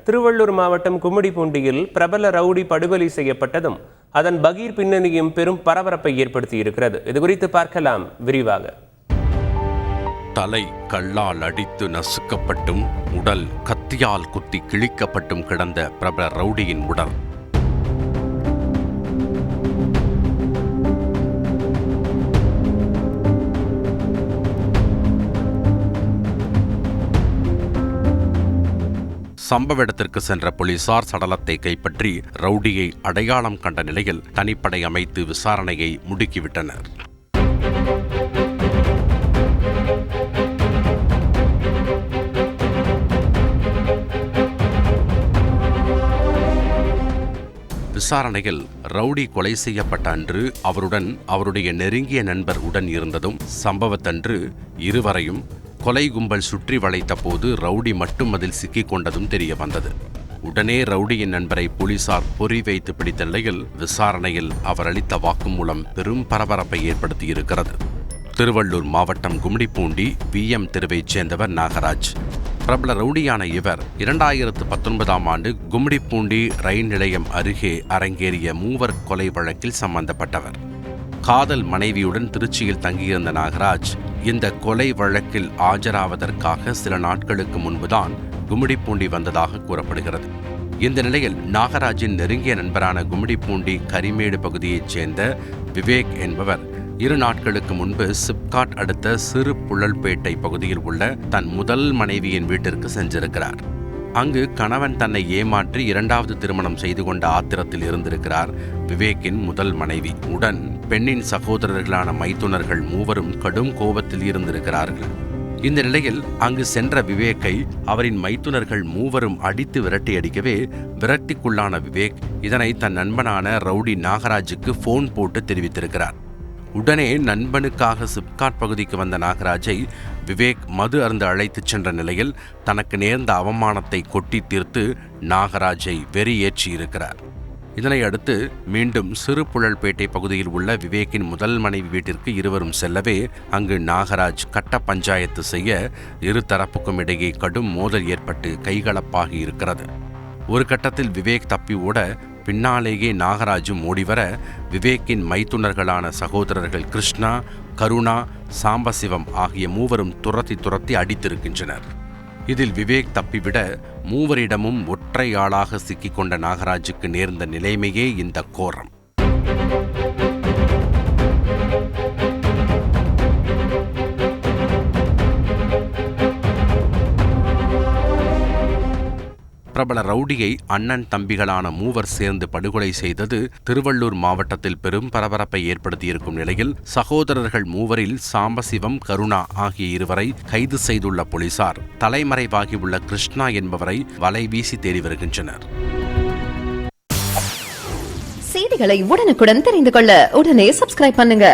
திருவள்ளூர் மாவட்டம் கும்மிடிப்பூண்டியில் பிரபல ரவுடி படுகொலை செய்யப்பட்டதும் அதன் பகீர் பின்னணியும் பெரும் பரபரப்பை ஏற்படுத்தி இருக்கிறது. இது குறித்து பார்க்கலாம் விரிவாக. தலை கல்லால் அடித்து நசுக்கப்பட்டும் உடல் கத்தியால் குத்தி கிழிக்கப்பட்டும் கிடந்த பிரபல ரவுடியின் உடல் சம்பவ இடத்திற்கு சென்ற போலீசார் சடலத்தை கைப்பற்றி ரவுடியை அடையாளம் கண்ட நிலையில் தனிப்படை அமைத்து விசாரணையை முடுக்கிவிட்டனர். விசாரணையில் ரவுடி கொலை செய்யப்பட்ட அன்று அவருடன் அவருடைய நெருங்கிய நண்பர் உடன் இருந்ததும் சம்பவத்தன்று இருவரையும் கொலை கும்பல் சுற்றி வளைத்த போது ரவுடி மட்டும் அதில் சிக்கிக் கொண்டதும் தெரிய வந்தது. உடனே ரவுடியின் நண்பரை போலீசார் பொறி வைத்து பிடித்த நிலையில் விசாரணையில் அவர் அளித்த வாக்குமூலம் பெரும் பரபரப்பை ஏற்படுத்தியிருக்கிறது. திருவள்ளூர் மாவட்டம் கும்மிடிப்பூண்டி VM தெருவைச் சேர்ந்தவர் நாகராஜ். பிரபல ரவுடியான இவர் 2019ஆம் ஆண்டு கும்மிடிப்பூண்டி ரயில் நிலையம் அருகே அரங்கேறிய மூவர் கொலை வழக்கில் சம்பந்தப்பட்டவர். காதல் மனைவியுடன் திருச்சியில் தங்கியிருந்த நாகராஜ் இந்த கொலை வழக்கில் ஆஜராவதற்காக சில நாட்களுக்கு முன்புதான் கும்மிடிப்பூண்டி வந்ததாக கூறப்படுகிறது. இந்த நிலையில் நாகராஜின் நெருங்கிய நண்பரான கும்மிடிப்பூண்டி கரிமேடு பகுதியைச் சேர்ந்த விவேக் என்பவர் 2 நாட்களுக்கு முன்பு சிப்காட் அடுத்த சிறு புழல்பேட்டை பகுதியில் உள்ள தன் முதல் மனைவியின் வீட்டிற்கு சென்றிருக்கிறார். அங்கு கணவன் தன்னை ஏமாற்றி 2வது திருமணம் செய்து கொண்ட ஆத்திரத்தில் இருந்திருக்கிறார் விவேக்கின் முதல் மனைவி. உடன் பெண்ணின் சகோதரர்களான மைத்துனர்கள் மூவரும் கடும் கோபத்தில் இருந்திருக்கிறார்கள். இந்த நிலையில் அங்கு சென்ற விவேக்கை அவரின் மைத்துனர்கள் மூவரும் அடித்து விரட்டியடிக்கவே விரக்திக்குள்ளான விவேக் இதனை தன் நண்பனான ரவுடி நாகராஜுக்கு போன் போட்டு தெரிவித்திருக்கிறார். உடனே நண்பனுக்காக சிப்காட் பகுதிக்கு வந்த நாகராஜை விவேக் மது அருந்து அழைத்துச் சென்ற நிலையில் தனக்கு நேர்ந்த அவமானத்தை கொட்டி தீர்த்து நாகராஜை வெறியேற்றியிருக்கிறார். இதனை அடுத்து மீண்டும் சிறு புழல்பேட்டை பகுதியில் உள்ள விவேக்கின் முதல் மனைவி வீட்டிற்கு இருவரும் செல்லவே அங்கு நாகராஜ் கட்ட பஞ்சாயத்து செய்ய இரு தரப்புக்கும் இடையே கடும் மோதல் ஏற்பட்டு கைகலப்பாகி இருக்கிறது. ஒரு கட்டத்தில் விவேக் தப்பி ஓட பின்னாலேயே நாகராஜும் ஓடிவர விவேக்கின் மைத்துனர்களான சகோதரர்கள் கிருஷ்ணா, கருணா, சாம்பசிவம் ஆகிய மூவரும் துரத்தி அடித்திருக்கின்றனர். இதில் விவேக் தப்பிவிட மூவரிடமும் ஒற்றை ஆளாக சிக்கிக் கொண்ட நாகராஜுக்கு நேர்ந்த நிலைமையே இந்த கோரம். பிரபல ரவுடியை அண்ணன் தம்பிகளான மூவர் சேர்ந்து படுகொலை செய்தது திருவள்ளூர் மாவட்டத்தில் பெரும் பரபரப்பை ஏற்படுத்தியிருக்கும் நிலையில் சகோதரர்கள் மூவரில் சாம்பசிவம், கருணா ஆகிய இருவரை கைது செய்துள்ள போலீசார் தலைமறைவாகியுள்ள கிருஷ்ணா என்பவரை வலை வீசி தேடி வருகின்றனர். செய்திகளை உடனுக்குடன் தெரிந்து கொள்ள உடனே சப்ஸ்கிரைப் பண்ணுங்க.